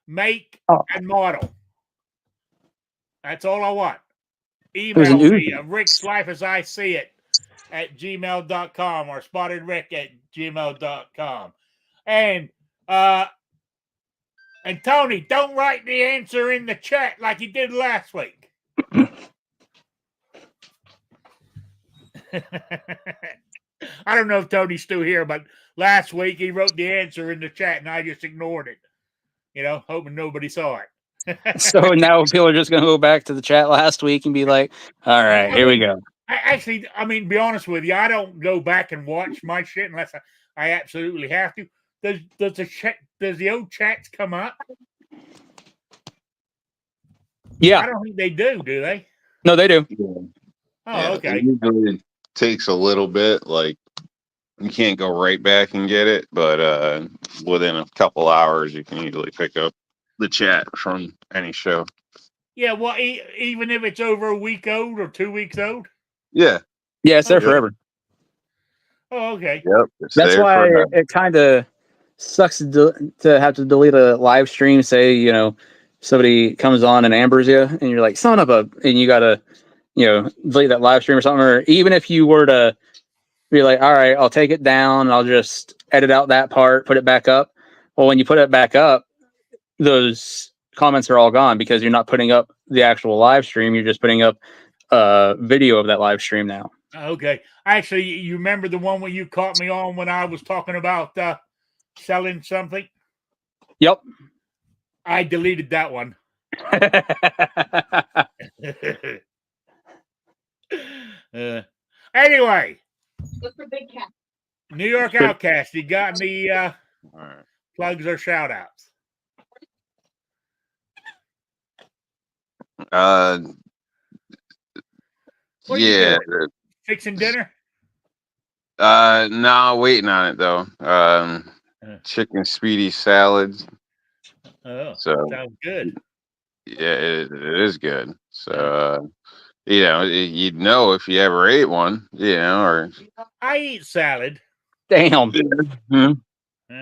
make and model. That's all I want. Email me at Rick's Life as I See It at gmail.com or spottedrick at gmail.com. And Tony, don't write the answer in the chat like you did last week. I don't know if Tony's still here, but last week he wrote the answer in the chat and I just ignored it, hoping nobody saw it. So now people are just going to go back to the chat last week and be like, all right, here we go. I mean, be honest with you, I don't go back and watch my shit unless I absolutely have to. Does the old chats come up? Yeah. I don't think they do they? No, they do. Oh, okay. It usually takes a little bit. Like, you can't go right back and get it, but within a couple hours, you can easily pick up the chat from any show. Yeah, well, even if it's over a week old or 2 weeks old? Yeah. Yeah, it's there forever. Oh, okay. Yep. That's why it kind of sucks to have to delete a live stream. Say, somebody comes on and ambers you, and you're like, son of a, and you got to, delete that live stream or something. Or even if you were to be like, all right, I'll take it down, and I'll just edit out that part, put it back up. Well, when you put it back up, those comments are all gone because you're not putting up the actual live stream. You're just putting up a video of that live stream now. Okay. Actually, you remember the one where you caught me on when I was talking about selling something? Yep. I deleted that one. Anyway. Look for Big Cat. New York Outcast, you got any plugs or shout outs? Yeah. Fixing dinner? No, waiting on it though. Chicken speedy salads. Oh, so sounds good. Yeah, it is good. So you'd know if you ever ate one, or I eat salad. Damn. Yeah.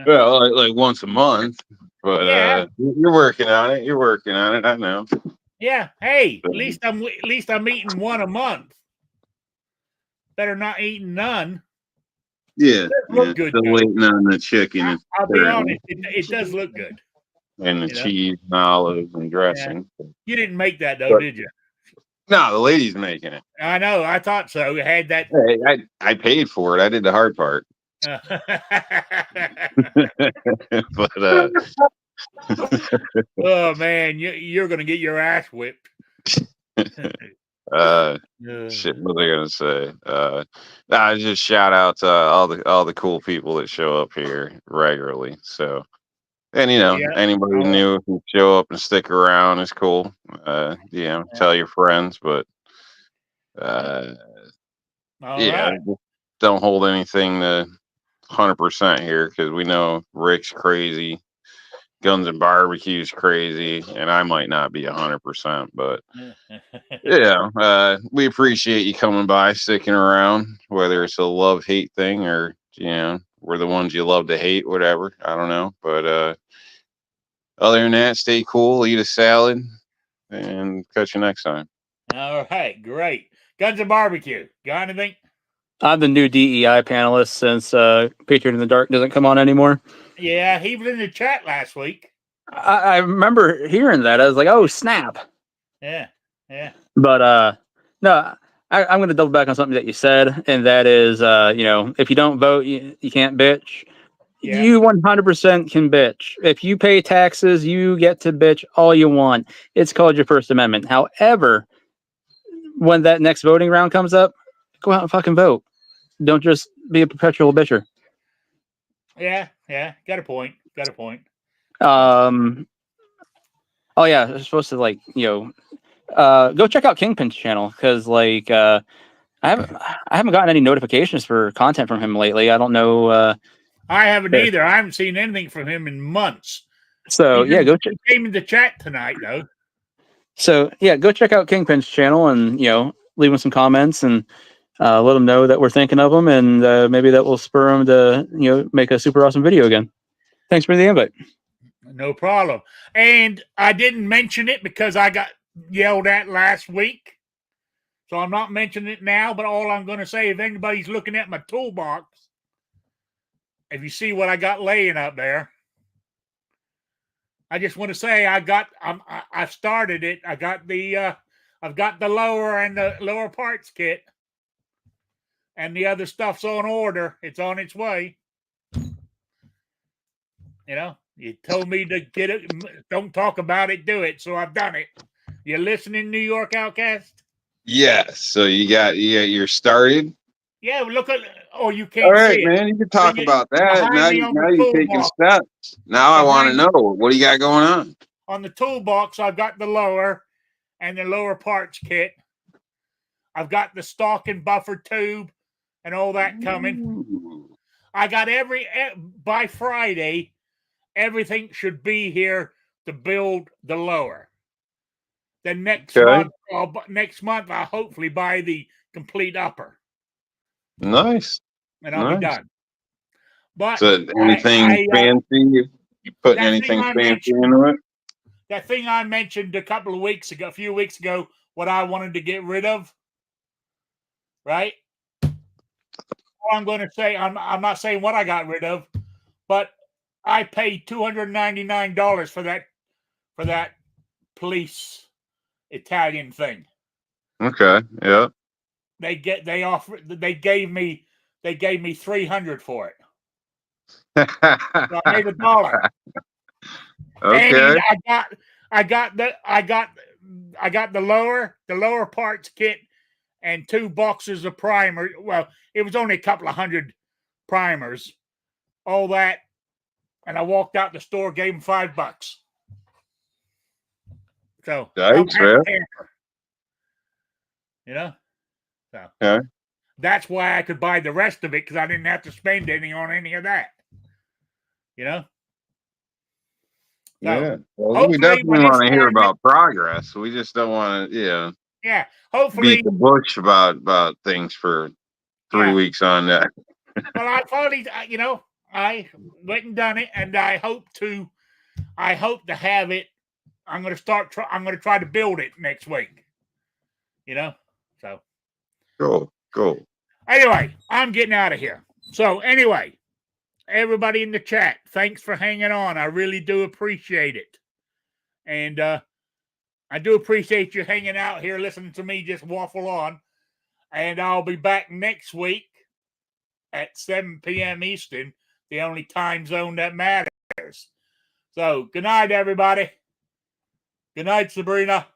Well, like once a month. But you're working on it. You're working on it. I know. Yeah. Hey, at least I'm eating one a month. Better not eating none. Yeah. Look good. Still waiting on the chicken. I'll be honest, it does look good. And the cheese and olives and dressing. Yeah. You didn't make that though, did you? No, the lady's making it. I know. I thought so. It had that. Hey, I paid for it. I did the hard part. But oh man, you're gonna get your ass whipped. Shit, what was I gonna say? Just shout out to all the cool people that show up here regularly. So, and anybody new who show up and stick around is cool. Tell your friends, but right. Don't hold anything to 100% here because we know Rick's crazy, Guns and Barbecue's crazy, and I might not be 100%, but we appreciate you coming by, sticking around, whether it's a love-hate thing or we're the ones you love to hate, whatever. I don't know, but other than that, stay cool, eat a salad, and catch you next time. All right, great. Guns and Barbecue, got anything? I'm the new DEI panelist since Patriot in the Dark doesn't come on anymore. Yeah, he was in the chat last week. I remember hearing that. I was like, oh, snap. Yeah. But no, I'm going to double back on something that you said, and that is, if you don't vote, you can't bitch. Yeah. You 100% can bitch. If you pay taxes, you get to bitch all you want. It's called your First Amendment. However, when that next voting round comes up, go out and fucking vote. don't just be a perpetual bitcher. Yeah, got a point. Oh yeah, I was supposed to go check out Kingpin's channel because I haven't gotten any notifications for content from him lately. I don't know. I haven't either. I haven't seen anything from him in months. So he yeah, he came in the chat tonight though. So yeah, go check out Kingpin's channel and leave him some comments and let him know that we're thinking of him and maybe that will spur him to make a super awesome video again. Thanks for the invite. No problem. And I didn't mention it because I got yelled at last week. So I'm not mentioning it now, but all I'm going to say, if anybody's looking at my toolbox, if you see what I got laying up there, I just want to say I started it. I've got the lower and the lower parts kit, and the other stuff's on order. It's on its way. You told me to get it. Don't talk about it, do it. So I've done it. You listening, New York Outcast? Yeah. So you're started. Yeah, look at. Oh, you can't. All right, see man. You can talk about that. Now you're taking steps. Now I want to know what do you got going on. On the toolbox, I've got the lower and the lower parts kit. I've got the stock and buffer tube and all that coming. Ooh. I got by Friday. Everything should be here to build the lower. Then next month, I'll hopefully buy the complete upper. Nice. And I'll be done. But so anything fancy? You putting anything fancy into it? That thing I mentioned a few weeks ago, what I wanted to get rid of, right? All I'm going to say, I'm not saying what I got rid of, but I paid $299 for that police Italian thing. Okay. Yeah. They gave me $300 for it. So I made $1. Okay. And I got the lower parts kit and 2 boxes of primer. Well, it was only a couple of hundred primers. All that. And I walked out the store, gave him $5. So nice, So okay. That's why I could buy the rest of it, because I didn't have to spend any on any of that. So, yeah. Well, we definitely want to hear about progress. We just don't want to, yeah. Hopefully, beat the bush about things for 3 weeks on that. Well, I finally, I went and done it, and I hope to have it. I'm going to try to build it next week. So. Cool. Anyway, I'm getting out of here. So anyway, everybody in the chat, thanks for hanging on. I really do appreciate it. And I do appreciate you hanging out here, listening to me just waffle on. And I'll be back next week at 7 p.m. Eastern, the only time zone that matters. So good night, everybody. Good night, Sabrina.